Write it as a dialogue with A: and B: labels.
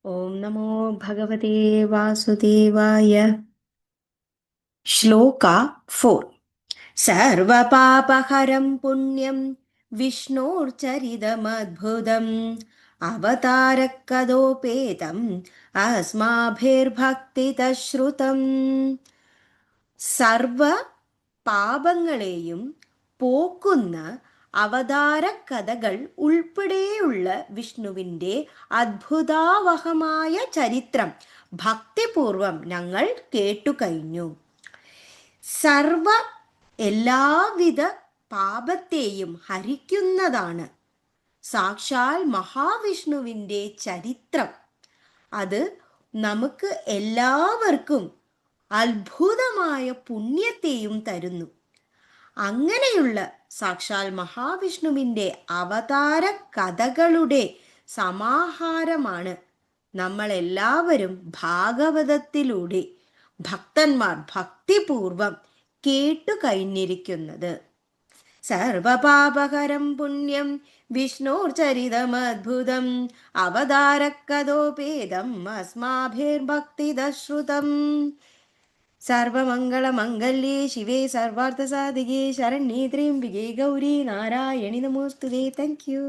A: ഓം നമോ ഭഗവതേ വാസുദേവായ. ശ്ലോക 4. സർവപാപഹരം പുണ്യം വിഷ്ണോർചരിതമദ്ഭുതം അവതാരക്കഥോപേതം അസ്മാഭിർഭക്തിതശ്രുതം. സർവ പാപങ്ങളെയും പോക്കുന്ന അവതാര കഥകൾ ഉൾപ്പെടെയുള്ള വിഷ്ണുവിൻ്റെ അത്ഭുതാവഹമായ ചരിത്രം ഭക്തിപൂർവം ഞങ്ങൾ കേട്ടുകഴിഞ്ഞു. സർവ എല്ലാവിധ പാപത്തെയും ഹരിക്കുന്നതാണ് സാക്ഷാൽ മഹാവിഷ്ണുവിൻ്റെ ചരിത്രം. അത് നമുക്ക് എല്ലാവർക്കും അത്ഭുതമായ പുണ്യത്തെയും തരുന്നു. അങ്ങനെയുള്ള സാക്ഷാൽ മഹാവിഷ്ണുവിൻ്റെ അവതാര കഥകളുടെ സമാഹാരമാണ് നമ്മളെല്ലാവരും ഭാഗവതത്തിലൂടെ ഭക്തന്മാർ ഭക്തിപൂർവം കേട്ടു കഴിഞ്ഞിരിക്കുന്നത്. സർവപാപകരം പുണ്യം വിഷ്ണോർചരിതമദ്ഭുതം അവതാരക്കഥോപേതം അസ്മാഭിർഭക്തിദശ്രുതം. സർവമംഗളമംഗല്യേ ശിവേ സർവാർത്ഥസാധികേ ശരണ്യേ ത്ര്യംബികേ ഗൗരി നാരായണി നമോസ്തുതേ. Thank you.